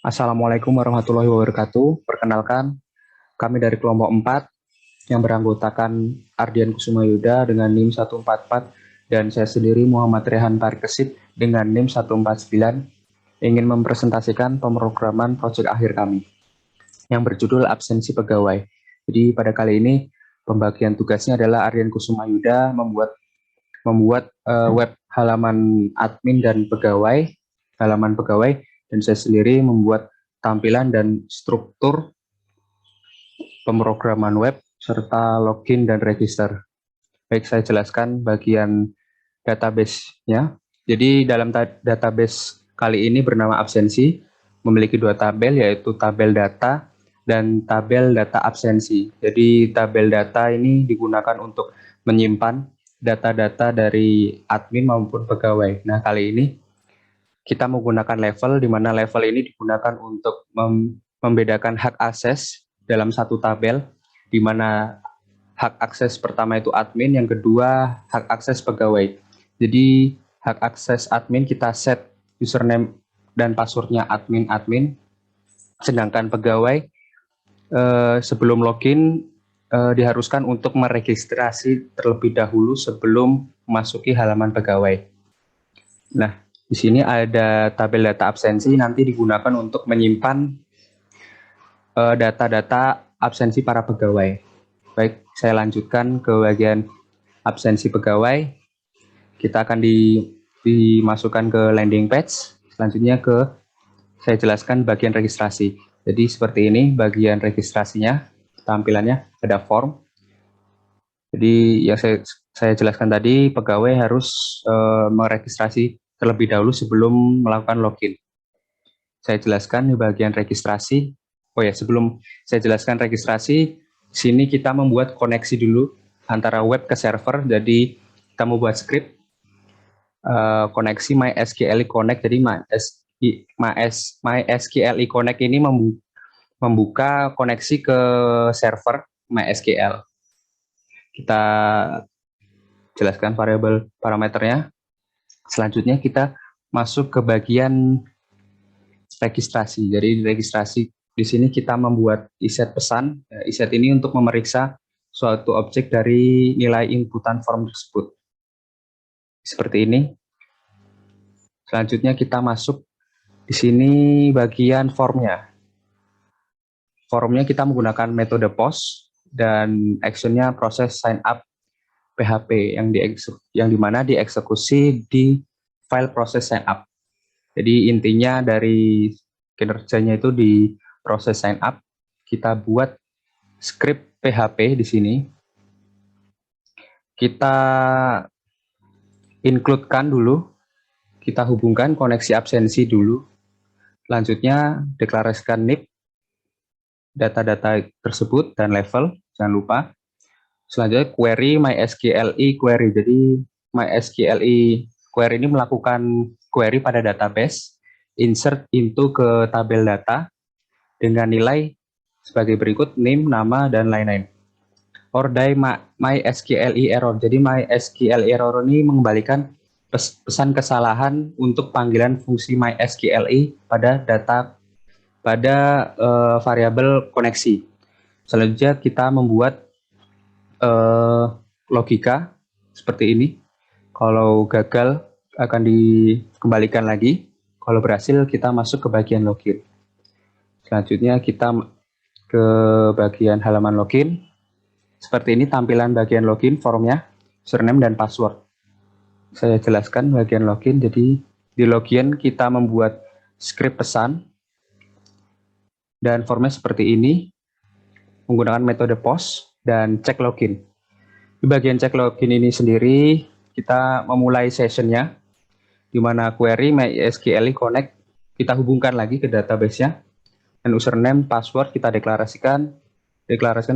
Assalamualaikum warahmatullahi wabarakatuh. Perkenalkan, kami dari kelompok 4 yang beranggotakan Ardian Kusuma Yuda dengan NIM 144 dan saya sendiri Muhammad Rehan Parikesit dengan NIM 149 ingin mempresentasikan pemrograman proyek akhir kami yang berjudul absensi pegawai. Jadi pada kali ini pembagian tugasnya adalah Ardian Kusuma Yuda membuat web halaman admin dan halaman pegawai, dan saya sendiri membuat tampilan dan struktur pemrograman web serta login dan register. Baik, saya jelaskan bagian database-nya. Jadi dalam database kali ini bernama absensi, memiliki dua tabel, yaitu tabel data dan tabel data absensi. Jadi tabel data ini digunakan untuk menyimpan data-data dari admin maupun pegawai. Nah, kali ini kita menggunakan level, di mana level ini digunakan untuk membedakan hak akses dalam satu tabel, di mana hak akses pertama itu admin, yang kedua hak akses pegawai. Jadi hak akses admin kita set username dan passwordnya admin, sedangkan pegawai sebelum login diharuskan untuk meregistrasi terlebih dahulu sebelum memasuki halaman pegawai. Nah, di sini ada tabel data absensi, nanti digunakan untuk menyimpan data-data absensi para pegawai. Baik, saya lanjutkan ke bagian absensi pegawai. Kita akan dimasukkan ke landing page. Selanjutnya saya jelaskan bagian registrasi. Jadi seperti ini bagian registrasinya, tampilannya ada form. Jadi yang saya jelaskan tadi, pegawai harus meregistrasi terlebih dahulu sebelum melakukan login. Saya jelaskan di bagian registrasi. Oh ya, sebelum saya jelaskan registrasi, sini kita membuat koneksi dulu antara web ke server. Jadi kita membuat script koneksi MySQL Connect. Jadi MySQL Connect ini membuka koneksi ke server MySQL. Kita jelaskan variabel parameternya. Selanjutnya kita masuk ke bagian registrasi. Jadi registrasi di sini kita membuat iset pesan. Iset ini untuk memeriksa suatu objek dari nilai inputan form tersebut. Seperti ini. Selanjutnya kita masuk di sini bagian formnya. Formnya kita menggunakan metode post dan actionnya proses sign up PHP yang dimana dieksekusi di file proses sign up. Jadi intinya dari kinerjanya itu di proses sign up, kita buat script PHP di sini. Kita include-kan dulu, kita hubungkan koneksi absensi dulu. Selanjutnya deklarasikan NIP data-data tersebut dan level, jangan lupa. Selanjutnya query MySQLi query. Jadi MySQLi query ini melakukan query pada database, insert into ke tabel data dengan nilai sebagai berikut, name, nama, dan lain-lain. Or die MySQLi error. Jadi MySQLi error ini mengembalikan pesan kesalahan untuk panggilan fungsi MySQLi pada variabel koneksi. Selanjutnya kita membuat logika seperti ini. Kalau gagal akan dikembalikan lagi. Kalau berhasil kita masuk ke bagian login. Selanjutnya kita ke bagian halaman login. Seperti ini tampilan bagian login, formnya, username dan password. Saya jelaskan bagian login. Jadi di login kita membuat script pesan dan formnya seperti ini menggunakan metode post dan cek login. Di bagian cek login ini sendiri kita memulai sessionnya, di mana query MySQL Connect kita hubungkan lagi ke database-nya, dan username, password kita deklarasikan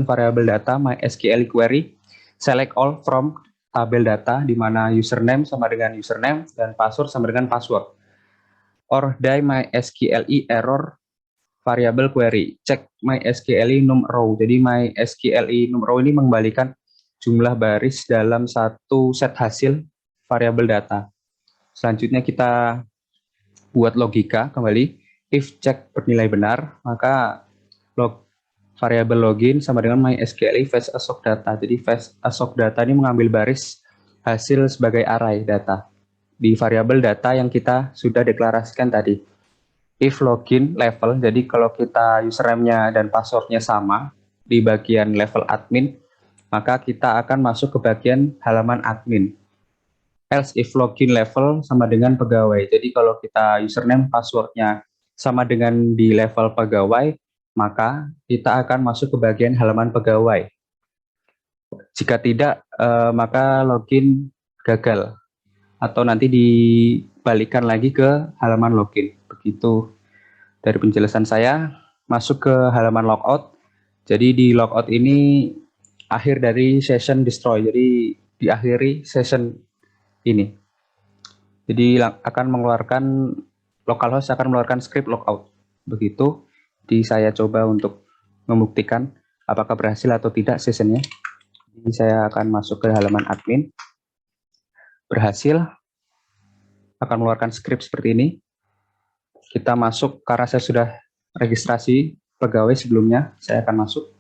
variabel data MySQL query, select all from tabel data, di mana username sama dengan username dan password sama dengan password. Or die MySQLi error variabel query, cek MySQLi num row. Jadi MySQLi num row ini mengembalikan jumlah baris dalam satu set hasil variabel data. Selanjutnya kita buat logika kembali, if cek bernilai benar, maka variabel login sama dengan MySQL fetch assoc data. Jadi fetch assoc data ini mengambil baris hasil sebagai array data di variabel data yang kita sudah deklarasikan tadi. If login level, jadi kalau kita username-nya dan password-nya sama di bagian level admin, maka kita akan masuk ke bagian halaman admin. Else if login level sama dengan pegawai. Jadi kalau kita username password-nya sama dengan di level pegawai, maka kita akan masuk ke bagian halaman pegawai. Jika tidak, maka login gagal atau nanti dibalikan lagi ke halaman login. Begitu dari penjelasan saya. Masuk ke halaman logout. Jadi di logout ini akhir dari session destroy. Jadi diakhiri session ini. Jadi akan mengeluarkan localhost akan mengeluarkan script logout. Begitu. Jadi saya coba untuk membuktikan apakah berhasil atau tidak sessionnya. Jadi saya akan masuk ke halaman admin. Berhasil. Akan mengeluarkan script seperti ini. Kita masuk karena saya sudah registrasi pegawai sebelumnya. Saya akan masuk.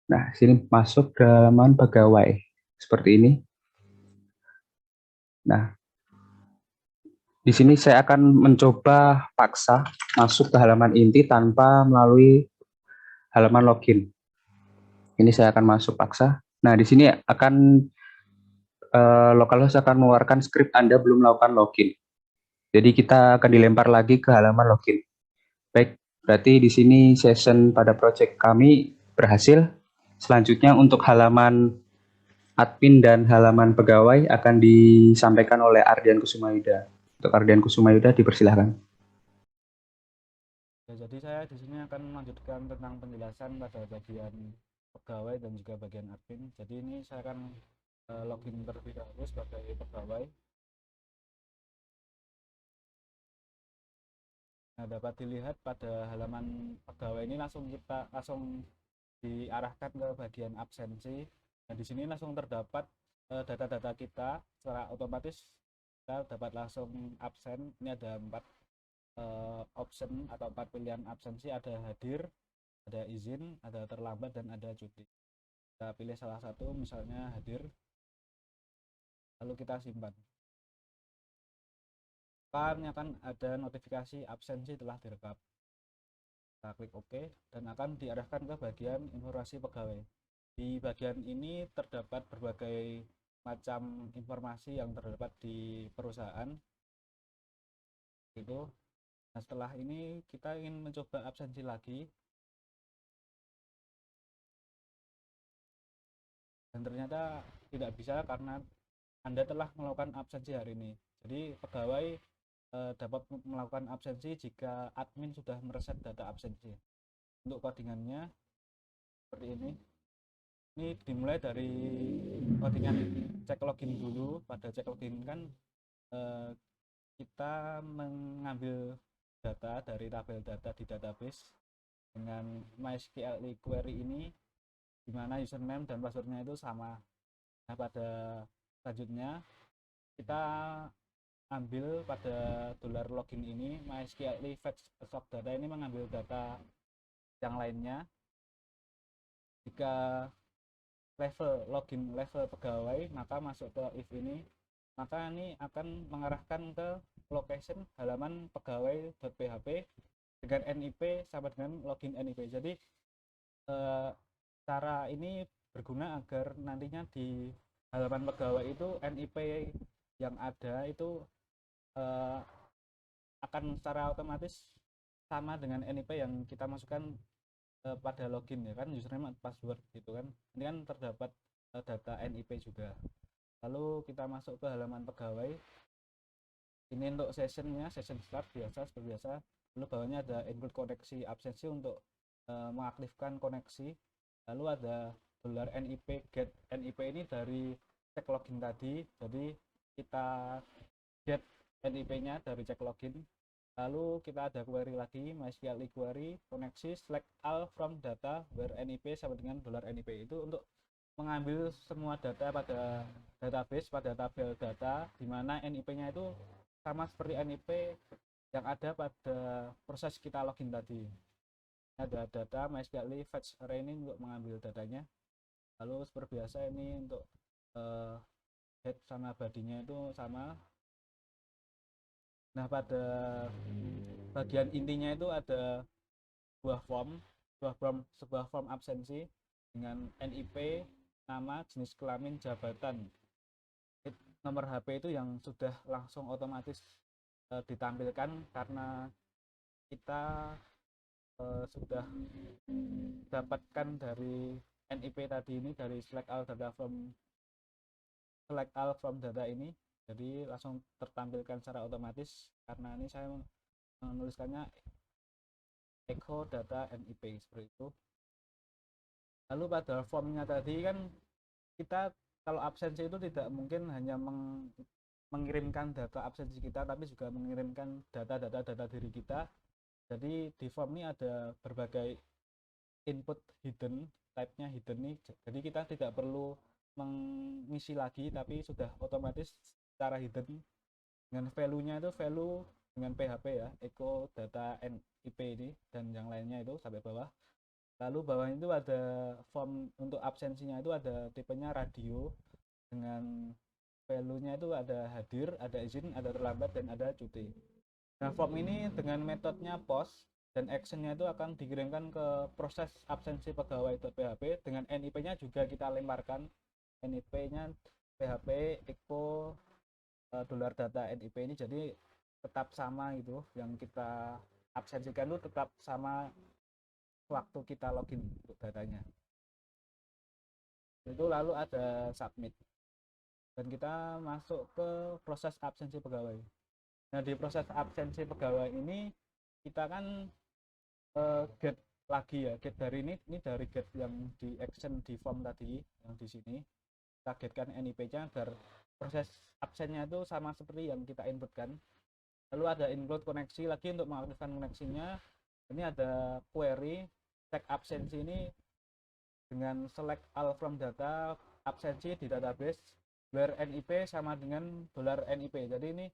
Nah, sini masuk ke halaman pegawai seperti ini. Nah, di sini saya akan mencoba paksa masuk ke halaman inti tanpa melalui halaman login. Ini saya akan masuk paksa. Nah, di sini akan localhost akan mengeluarkan script Anda belum melakukan login. Jadi kita akan dilempar lagi ke halaman login. Baik, berarti di sini session pada project kami berhasil. Selanjutnya untuk halaman admin dan halaman pegawai akan disampaikan oleh Ardian Kusumayuda. Untuk Ardian Kusumayuda dipersilahkan. Ya, jadi saya di sini akan melanjutkan tentang penjelasan pada bagian pegawai dan juga bagian admin. Jadi ini saya akan login terlebih dahulu sebagai pegawai. Nah, dapat dilihat pada halaman pegawai ini langsung diarahkan ke bagian absensi. Nah, di sini langsung terdapat data-data kita secara otomatis. Kita dapat langsung absen. Ini ada 4 option atau 4 pilihan absensi, ada hadir, ada izin, ada terlambat, dan ada cuti. Kita pilih salah satu, misalnya hadir, lalu kita simpan. Akan ada notifikasi absensi telah direkap. Kita klik OK dan akan diarahkan ke bagian informasi pegawai. Di bagian ini terdapat berbagai macam informasi yang terdapat di perusahaan. Itu. Nah, setelah ini kita ingin mencoba absensi lagi. Dan ternyata tidak bisa karena Anda telah melakukan absensi hari ini. Jadi pegawai dapat melakukan absensi jika admin sudah mereset data absensi. Untuk codingannya seperti ini. Ini dimulai dari codingan cek login dulu. Pada cek login kan kita mengambil data dari tabel data di database dengan MySQL query ini, di mana username dan passwordnya itu sama. Nah, pada selanjutnya kita ambil pada $login ini, MySQL fetch assoc data ini mengambil data yang lainnya. Jika level login level pegawai, maka masuk ke if ini, maka ini akan mengarahkan ke location halaman pegawai.php dengan NIP sama dengan login NIP. Jadi cara ini berguna agar nantinya di halaman pegawai itu NIP yang ada itu akan secara otomatis sama dengan NIP yang kita masukkan pada login, ya kan, username atau password gitu kan. Ini kan terdapat data NIP juga. Lalu kita masuk ke halaman pegawai. Ini untuk sessionnya, session start biasa seperti biasa. Lalu bawahnya ada include koneksi absensi untuk mengaktifkan koneksi. Lalu ada $NIP get NIP ini dari cek login tadi. Jadi kita get NIP-nya dari cek login. Lalu kita ada query lagi, MySQL query koneksi select all from data where NIP sama dengan $NIP. Itu untuk mengambil semua data pada database, pada tabel data di mana NIP-nya itu sama seperti NIP yang ada pada proses kita login tadi. Ada data MySQL fetch array ini untuk mengambil datanya. Lalu seperti biasa ini untuk head sama bodinya itu sama. Nah, pada bagian intinya itu ada sebuah form absensi dengan NIP, nama, jenis kelamin, jabatan, nomor HP itu yang sudah langsung otomatis ditampilkan karena kita sudah dapatkan dari NIP tadi ini, dari select all from data ini, jadi langsung tertampilkan secara otomatis. Karena ini saya menuliskannya echo data NIP seperti itu. Lalu pada formnya tadi kan kita kalau absensi itu tidak mungkin hanya mengirimkan data absensi kita, tapi juga mengirimkan data diri kita. Jadi di form ini ada berbagai input hidden, type-nya hidden nih. Jadi kita tidak perlu mengisi lagi, tapi sudah otomatis secara hidden dengan value-nya itu value dengan PHP ya, echo data NIP ini dan yang lainnya itu sampai bawah. Lalu bawah itu ada form untuk absensinya, itu ada tipenya radio dengan value-nya itu ada hadir, ada izin, ada terlambat, dan ada cuti. Nah, form ini dengan metodenya post dan actionnya itu akan dikirimkan ke proses absensi pegawai.php. Dengan NIP-nya juga kita lemparkan, NIP-nya PHP echo $data NIP ini, jadi tetap sama gitu, yang kita absensikan itu tetap sama waktu kita login untuk datanya. Itu lalu ada submit dan kita masuk ke proses absensi pegawai. Nah, di proses absensi pegawai ini kita kan get lagi ya, get dari ini dari get yang di action di form tadi yang di sini, kita getkan NIP-nya agar proses absennya itu sama seperti yang kita inputkan. Lalu ada include koneksi lagi untuk mengaktifkan koneksinya. Ini ada query check absensi ini dengan select all from data absensi di database where NIP sama dengan $NIP. Jadi ini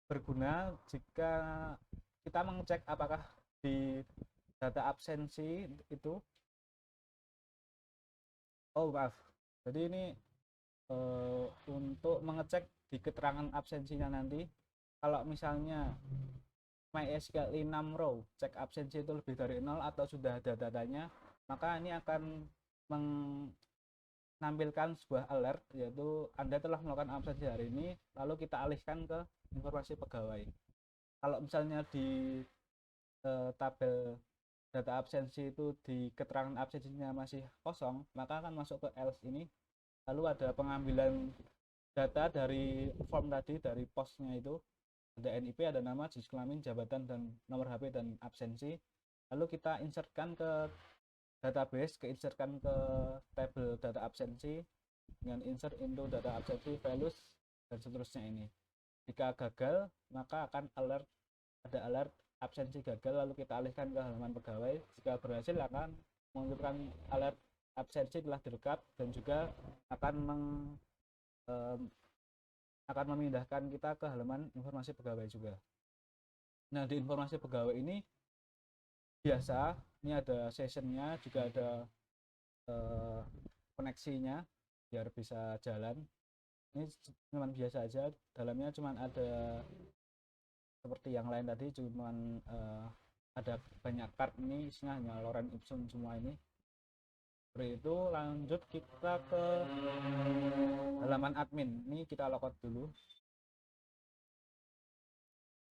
berguna jika kita mengecek apakah di data absensi itu, jadi ini untuk mengecek di keterangan absensinya nanti, kalau misalnya MySQL 6 row cek absensi itu lebih dari 0 atau sudah ada datanya, maka ini akan menampilkan sebuah alert, yaitu Anda telah melakukan absensi hari ini, lalu kita alihkan ke informasi pegawai. Kalau misalnya di tabel data absensi itu di keterangan absensinya masih kosong, maka akan masuk ke else ini. Lalu ada pengambilan data dari form tadi, dari postnya itu ada NIP, ada nama, jenis kelamin, jabatan, dan nomor HP, dan absensi. Lalu kita insertkan ke database, insertkan ke tabel data absensi dengan insert into data absensi values dan seterusnya ini. Jika gagal, maka akan ada alert absensi gagal, lalu kita alihkan ke halaman pegawai. Jika berhasil, akan menunjukkan alert absensi telah direkap dan juga akan memindahkan kita ke halaman informasi pegawai juga. Nah, di informasi pegawai ini biasa, ini ada sessionnya, juga ada koneksinya biar bisa jalan. Ini cuma biasa aja, dalamnya cuma ada seperti yang lain tadi, cuman ada banyak card, ini isinya hanya lorem ipsum semua ini. Seperti itu. Lanjut kita ke halaman admin. Ini kita logout dulu,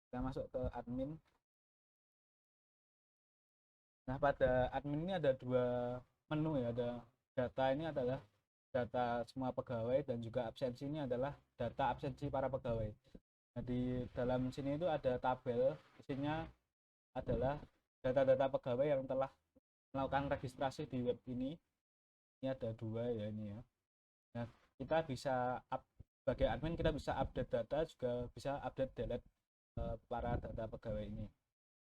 kita masuk ke admin. Nah, pada admin ini ada dua menu ya, ada data, ini adalah data semua pegawai, dan juga absensi ini adalah data absensi para pegawai. Nah, di dalam sini itu ada tabel, isinya adalah data-data pegawai yang telah melakukan registrasi di web ini. Ini ada dua ya ini ya. Nah, kita bisa sebagai admin kita bisa update data, juga bisa update delete para data pegawai ini.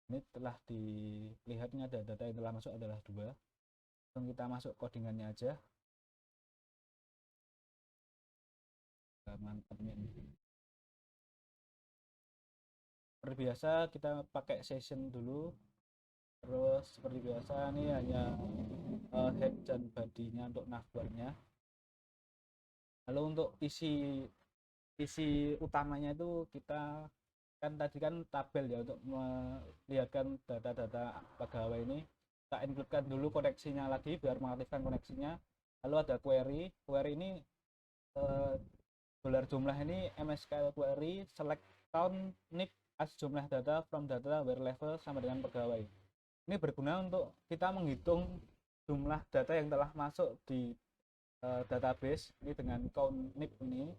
Ini telah dilihatnya ada data yang telah masuk adalah dua. Langsung kita masuk codingannya aja. Halaman admin. seperti biasa kita pakai session dulu. Terus seperti biasa ini hanya head dan bodinya untuk navbarnya. Lalu untuk isi utamanya itu kita kan tadi kan tabel ya, untuk melihatkan data-data pegawai ini kita include-kan dulu koneksinya lagi biar mengaktifkan koneksinya. Lalu ada query ini dolar jumlah ini MSQL query select count NIP as jumlah data from data where level sama dengan pegawai. Ini berguna untuk kita menghitung jumlah data yang telah masuk di database ini dengan count NIP ini.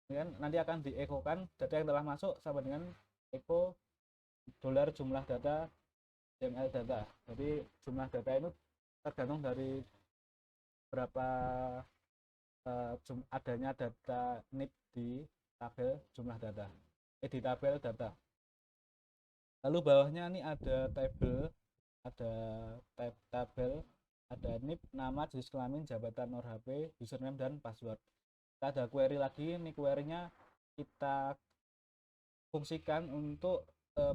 Kan nanti akan diekokan data yang telah masuk sama dengan echo dolar jumlah data HTML data. Jadi jumlah data itu tergantung dari berapa adanya data NIP di tabel jumlah data, di tabel data. Lalu bawahnya ini ada tabel, ada tabel, ada NIP, nama, jenis kelamin, jabatan, nomor HP, username dan password. Kita ada query lagi, ini query-nya kita fungsikan untuk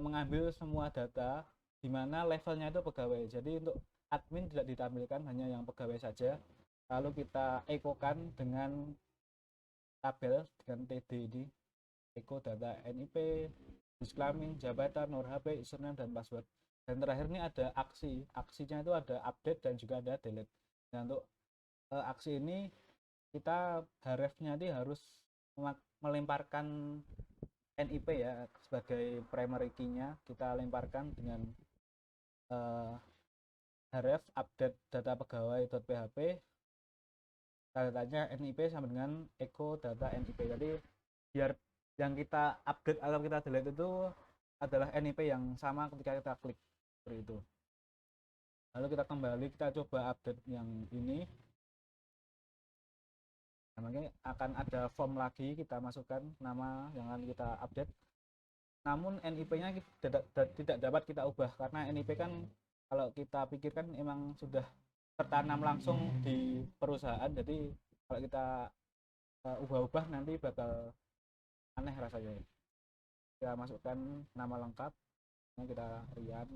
mengambil semua data di mana levelnya itu pegawai. Jadi untuk admin tidak ditampilkan, hanya yang pegawai saja. Lalu kita ekokan dengan tabel dengan TD ini, echo data NIP, jenis kelamin, jabatan, nomor HP, username dan password. Dan terakhir ini ada aksinya itu ada update dan juga ada delete. Nah untuk aksi ini kita href-nya ini harus melemparkan NIP ya sebagai primary key-nya, kita lemparkan dengan href update data pegawai.php, datanya NIP sama dengan echo data NIP. Jadi biar yang kita update atau kita delete itu adalah NIP yang sama ketika kita klik seperti itu. Lalu kita kembali, kita coba update yang ini. Namanya akan ada form lagi, kita masukkan nama yang akan kita update. Namun NIP-nya tidak dapat kita ubah karena NIP kan kalau kita pikirkan emang sudah tertanam langsung di perusahaan. Jadi kalau kita ubah-ubah nanti bakal aneh rasanya. Kita masukkan nama lengkap, kita Rian,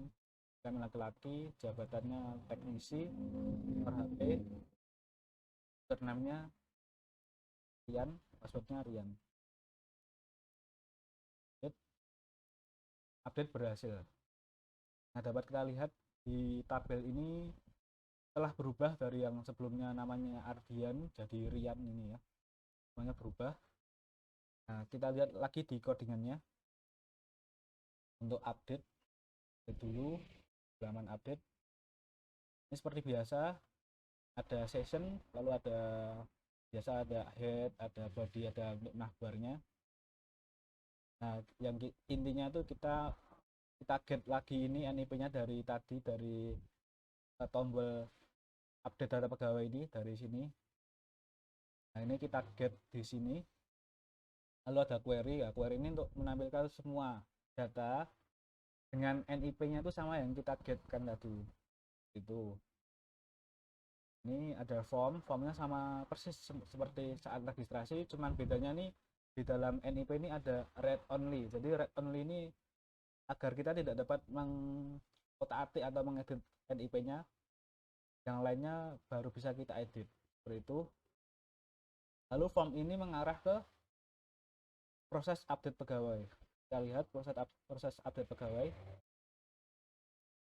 kami laki-laki, jabatannya teknisi, nomor HP, username-nya Rian, passwordnya Rian. Update berhasil. Nah dapat kita lihat di tabel ini telah berubah dari yang sebelumnya namanya Ardian jadi Rian ini ya, semuanya berubah. Nah kita lihat lagi di codingannya. Untuk update dulu halaman update ini seperti biasa ada session, lalu ada biasa ada head, ada body, ada untuk navbarnya. Nah yang intinya tuh kita get lagi ini NIP-nya dari tadi, dari tombol update data pegawai ini dari sini. Nah ini kita get di sini. Lalu ada query, ya query ini untuk menampilkan semua data dengan NIP-nya itu sama yang kita get kan tadi. Itu. Ini ada formnya sama persis seperti saat registrasi, cuman bedanya nih di dalam NIP ini ada read only. Jadi read only ini agar kita tidak dapat mengotak-atik atau mengedit NIP-nya, yang lainnya baru bisa kita edit seperti itu. Lalu form ini mengarah ke proses update pegawai. Kita lihat proses update pegawai.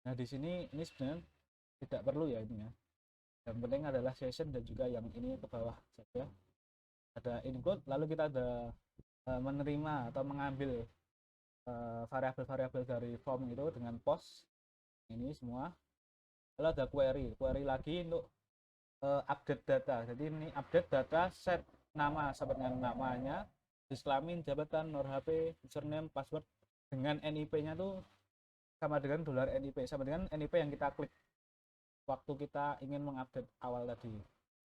Nah di sini ini sebenarnya tidak perlu ya ini ya. Yang penting adalah session dan juga yang ini ke bawah saja. Ada include, lalu kita ada menerima atau mengambil variabel-variabel dari form itu dengan post ini semua. Lalu ada query lagi untuk update data. Jadi ini update data, set nama sama dengan namanya, jenis kelamin, jabatan, nomor HP, username, password dengan NIP-nya tuh sama dengan dolar NIP, sama dengan NIP yang kita klik waktu kita ingin mengupdate awal tadi.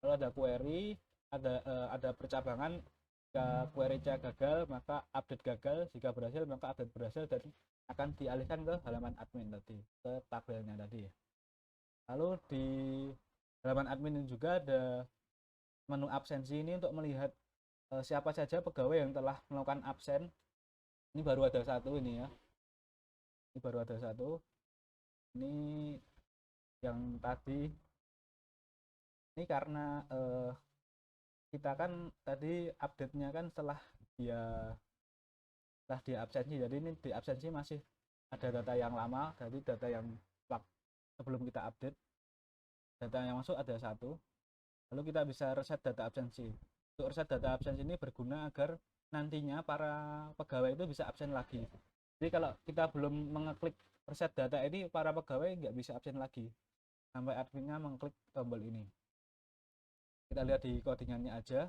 Lalu ada query, ada percabangan. Jika query-nya gagal maka update gagal, jika berhasil maka update berhasil, dan akan dialihkan ke halaman admin tadi, ke tabelnya tadi. Lalu di halaman admin ini juga ada menu absensi ini untuk melihat siapa saja pegawai yang telah melakukan absen. Ini baru ada satu ini ya, Ini baru ada satu. Ini yang tadi ini karena kita kan tadi update-nya kan setelah dia absensi, jadi ini di absensi masih ada data yang lama, jadi data yang sebelum kita update, data yang masuk ada satu, lalu kita bisa reset data absensi. Untuk reset data absensi ini berguna agar nantinya para pegawai itu bisa absen lagi. Jadi kalau kita belum mengeklik reset data ini, para pegawai nggak bisa absen lagi sampai adminnya mengklik tombol ini. Kita lihat di codingannya aja,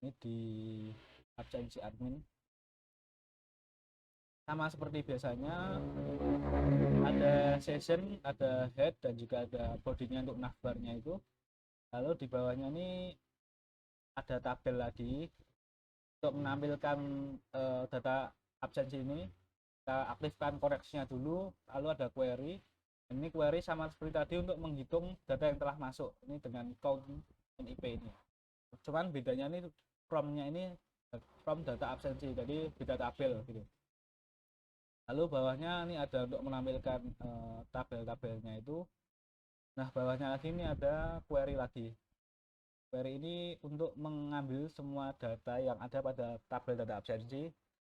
ini di absensi admin sama seperti biasanya, ada session, ada head, dan juga ada bodinya untuk navbarnya itu. Lalu di bawahnya ini ada tabel lagi untuk menampilkan data absensi ini. Kita aktifkan koreksinya dulu, lalu ada query. Ini query sama seperti tadi untuk menghitung data yang telah masuk ini dengan count NIP ini. Cuman bedanya ini from-nya ini from data absensi, jadi beda tabel gitu. Lalu bawahnya ini ada untuk menampilkan tabel-tabelnya itu. Nah, bawahnya lagi ini ada query lagi. Query ini untuk mengambil semua data yang ada pada tabel data absensi.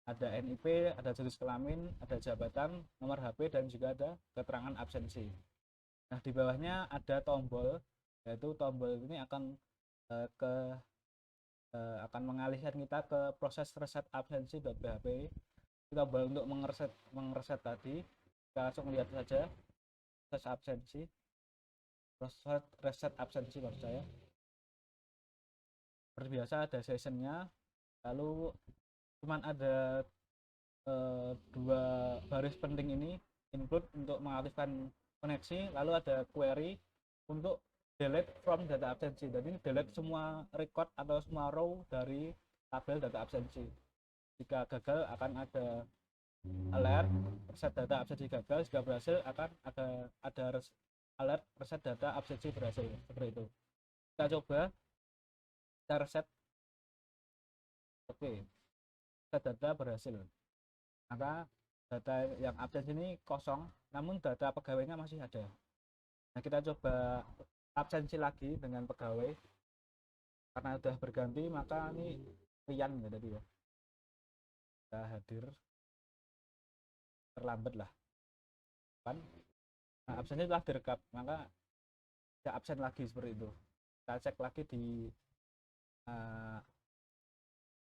Ada NIP, ada jenis kelamin, ada jabatan, nomor HP, dan juga ada keterangan absensi. Nah, di bawahnya ada tombol, yaitu tombol ini akan akan mengalihkan kita ke proses reset absensi.php. Tombol untuk mengereset tadi, kita langsung lihat saja proses absensi, proses reset absensi maksud saya. Seperti biasa ada sessionnya, lalu cuman ada dua baris penting ini, include untuk mengaktifkan koneksi, lalu ada query untuk delete from data absensi. Jadi delete semua record atau semua row dari tabel data absensi. Jika gagal akan ada alert reset data absensi gagal, jika berhasil akan ada alert reset data absensi berhasil, seperti itu. Kita coba, kita reset. Oke, reset data berhasil, maka data yang absen ini kosong, namun data pegawainya masih ada. Nah, kita coba absensi lagi dengan pegawai, karena sudah berganti maka ini Rian ya tadi ya, kita hadir terlambat lah kan. Nah, absennya telah direkap, maka tidak absen lagi, seperti itu. Kita cek lagi di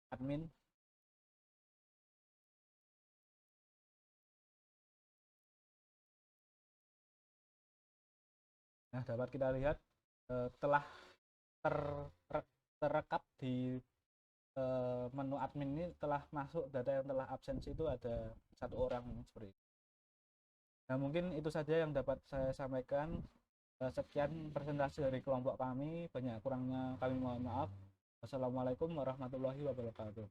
admin. Nah, dapat kita lihat telah terrekap di menu admin ini, telah masuk data yang telah absensi itu ada satu orang, seperti itu. Nah, mungkin itu saja yang dapat saya sampaikan. Sekian presentasi dari kelompok kami, banyak kurangnya kami mohon maaf. Wassalamualaikum warahmatullahi wabarakatuh.